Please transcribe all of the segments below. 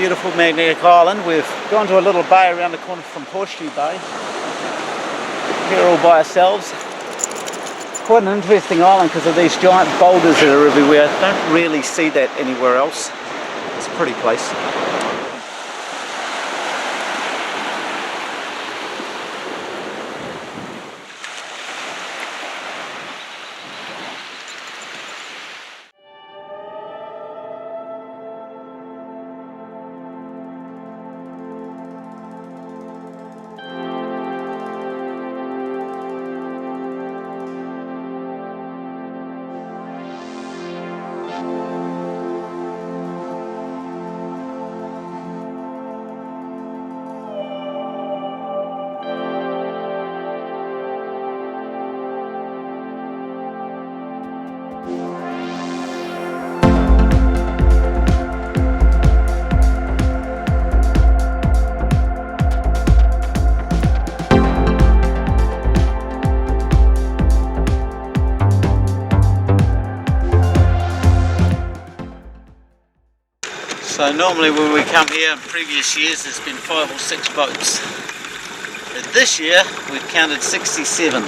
beautiful Magnetic Island. We've gone to a little bay around the corner from Horseshoe Bay. Here all by ourselves. Quite an interesting island because of these giant boulders that are everywhere. Don't really see that anywhere else. It's a pretty place. So normally when we come here in previous years there's been 5 or 6 boats, but this year we've counted 67.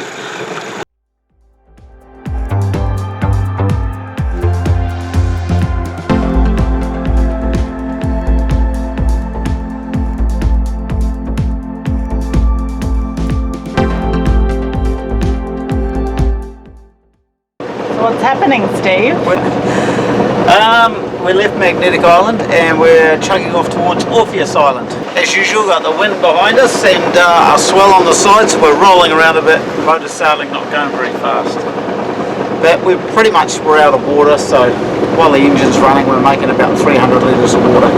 So what's happening, Steve? We left Magnetic Island and we're chugging off towards Orpheus Island. As usual, got the wind behind us and a swell on the side, so we're rolling around a bit. The boat is sailing, not going very fast. But we're out of water, so while the engine's running, we're making about 300 litres of water.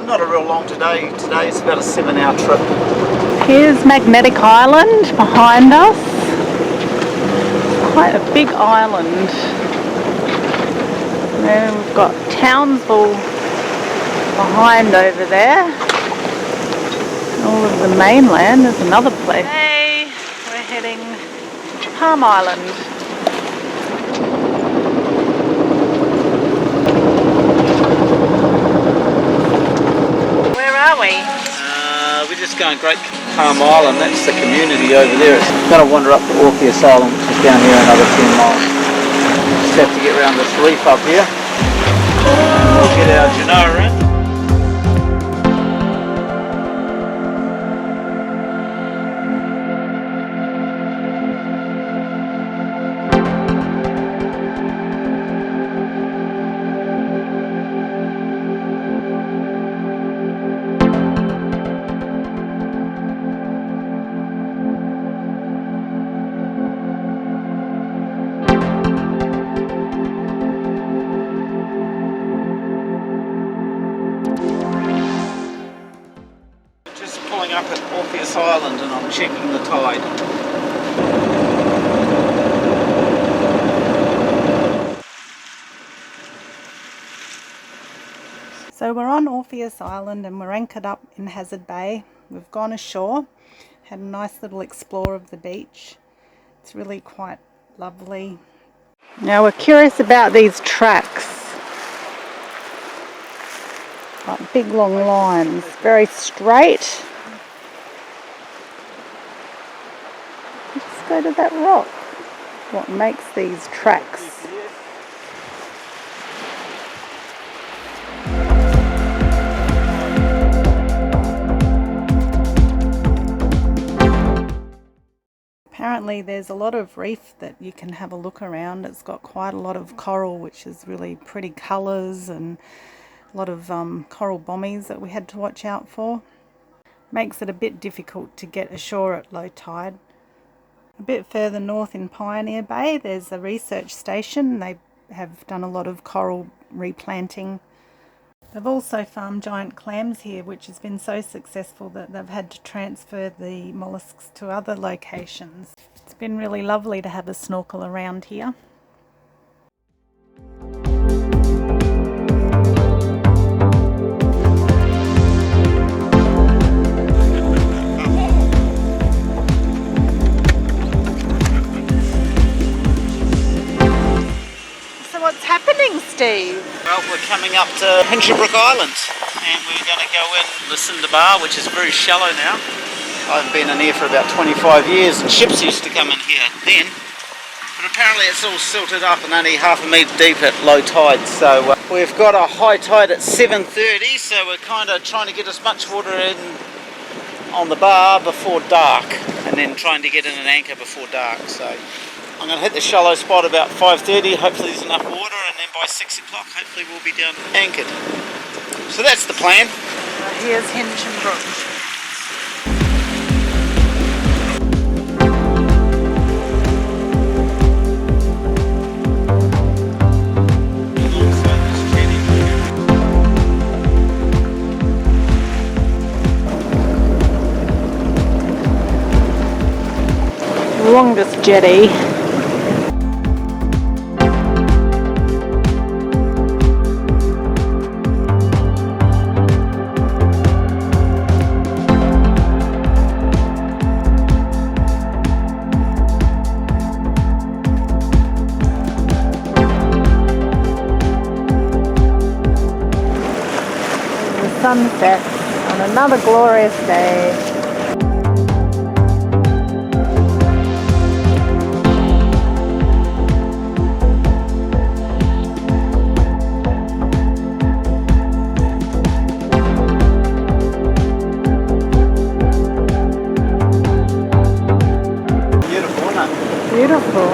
Not a real long today. Today it's about a 7-hour trip. Here's Magnetic Island behind us. Quite a big island. And we've got Townsville behind over there. All of the mainland. There's another place. Hey, we're heading to Palm Island. Where are we? We're just going Great Palm Island. That's the community over there. It's going to wander up to Orpheus Island, which is down here another 10 miles. Just have to get around this reef up here. We'll get our genoa in. Up at Orpheus Island and I'm checking the tide. So we're on Orpheus Island and we're anchored up in Hazard Bay. We've gone ashore, had a nice little explore of the beach. It's really quite lovely. Now we're curious about these tracks. Like big long lines, very straight. Go to that rock. What makes these tracks? Apparently there's a lot of reef that you can have a look around. It's got quite a lot of coral, which is really pretty colours, and a lot of coral bommies that we had to watch out for. Makes it a bit difficult to get ashore at low tide. A bit further north in Pioneer Bay there's a research station. They have done a lot of coral replanting. They've also farmed giant clams here, which has been so successful that they've had to transfer the molluscs to other locations. It's been really lovely to have a snorkel around here. Steve? Well, we're coming up to Hinchlebrook Island. and we're going to go in Lucinda Bar, which is very shallow now. I've been in here for about 25 years, and ships used to come in here then. But apparently it's all silted up and only half a metre deep at low tide. So we've got a high tide at 7:30, so we're kind of trying to get as much water in on the bar before dark, and then trying to get in an anchor before dark. So I'm going to hit the shallow spot about 5:30, hopefully there's enough water, and then by 6 o'clock hopefully we'll be down anchored. So that's the plan. Here's Hinchinbrook. Longest jetty. The sunset on another glorious day. Beautiful.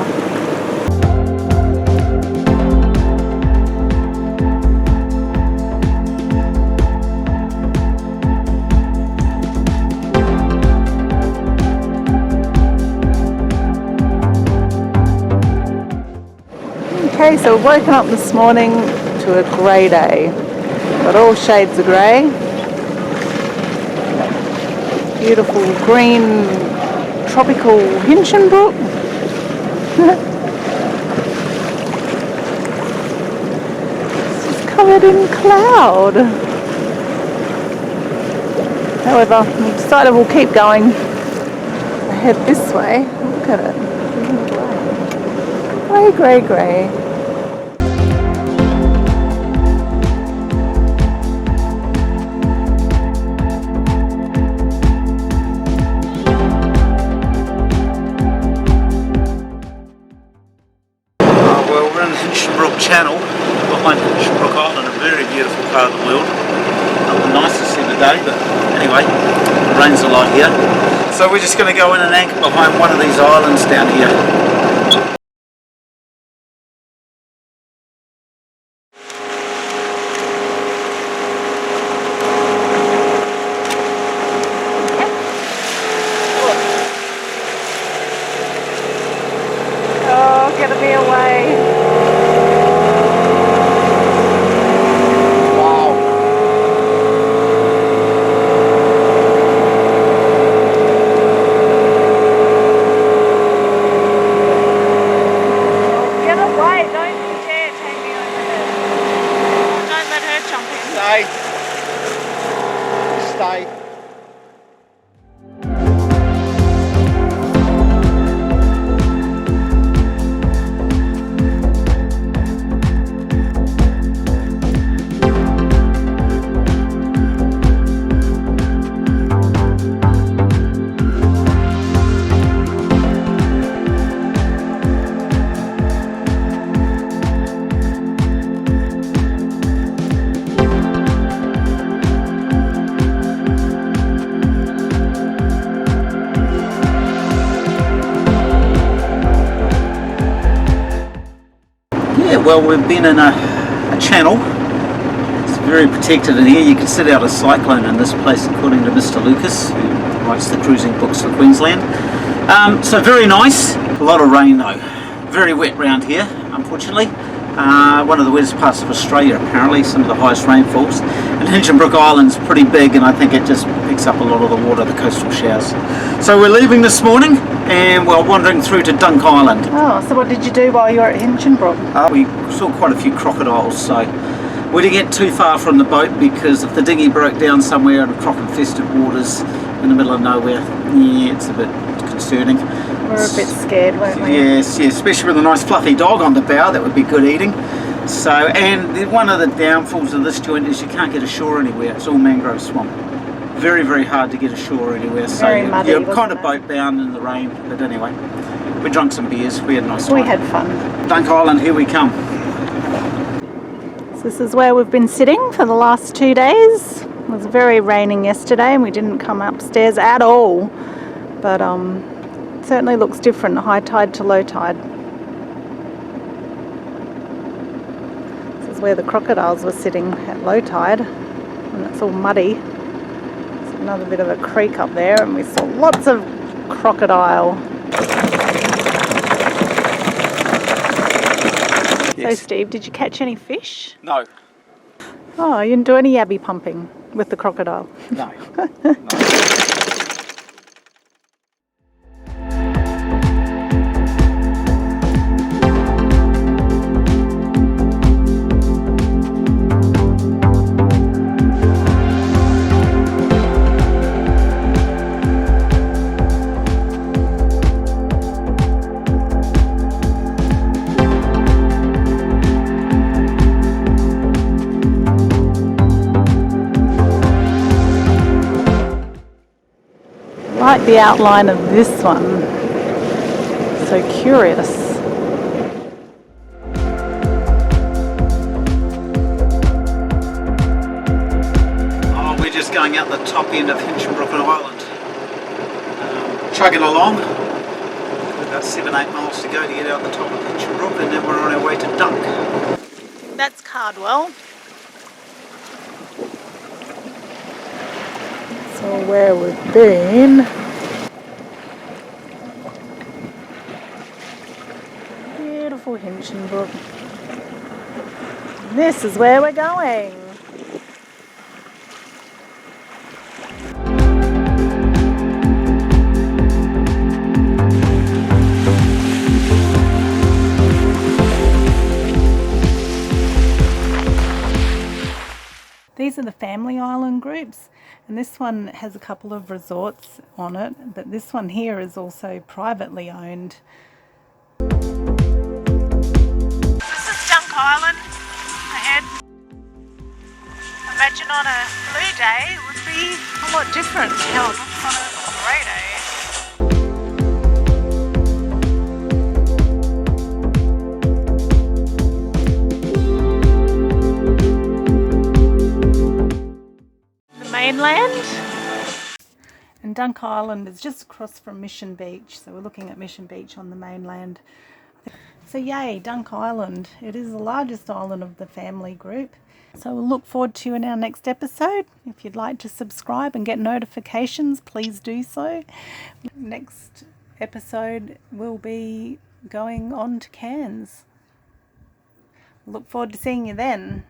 Okay, so we've woken up this morning to a grey day. Got all shades of grey. Beautiful green tropical Hinchinbrook. It's just covered in cloud. However, we decided we'll keep going ahead this way. Look at it. Grey, grey, grey. Channel behind Hinchinbrook Island, a very beautiful part of the world. Not the nicest in the day, but anyway, it rains a lot here. So we're just going to go in and anchor behind one of these islands down here. Oh, get me away. Stay. Well, we've been in a channel. It's very protected in here. You can sit out a cyclone in this place, according to Mr. Lucas, who writes the cruising books for Queensland. So very nice. A lot of rain though. Very wet round here, unfortunately. One of the wettest parts of Australia, apparently, some of the highest rainfalls. And Hinchinbrook Island's pretty big, and I think it just picks up a lot of the water, the coastal showers. So we're leaving this morning, and we're wandering through to Dunk Island. Oh, so what did you do while you were at Hinchinbrook? We saw quite a few crocodiles, so we didn't get too far from the boat, because if the dinghy broke down somewhere in croc-infested waters in the middle of nowhere, yeah, it's a bit concerning. We were a bit scared, weren't we? Yes, especially with a nice fluffy dog on the bow. That would be good eating. So, and one of the downfalls of this joint is you can't get ashore anywhere. It's all mangrove swamp. Very, very hard to get ashore anywhere. So Very muddy, you're kind of wasn't it? boat bound in the rain. But anyway, we drank some beers. We had a nice We time. had fun. Dunk Island, here we come. So this is where we've been sitting for the last 2 days. It was very raining yesterday and we didn't come upstairs at all. But it certainly looks different, high tide to low tide. This is where the crocodiles were sitting at low tide, and it's all muddy. There's another bit of a creek up there, and we saw lots of crocodile. So Steve, did you catch any fish? No. Oh, you didn't do any yabby pumping with the crocodile? No. I like the outline of this one. So curious. Oh, we're just going out the top end of Hinchinbrook Island. Chugging along. About 7-8 miles to go to get out the top of Hinchinbrook, and then we're on our way to Dunk. That's Cardwell. So where we've been. Beautiful Hinchinbrook. This is where we're going. These are the family island groups, and this one has a couple of resorts on it, but this one here is also privately owned. This is Dunk Island ahead. Imagine on a blue day it would be a lot different to how it looks on a grey day. Mainland, and Dunk Island is just across from Mission Beach, so we're looking at Mission Beach on the mainland. So yay, Dunk Island. It is the largest island of the family group, so we'll look forward to you in our next episode. If you'd like to subscribe and get notifications, please do so. Next episode will be going on to Cairns. Look forward to seeing you then.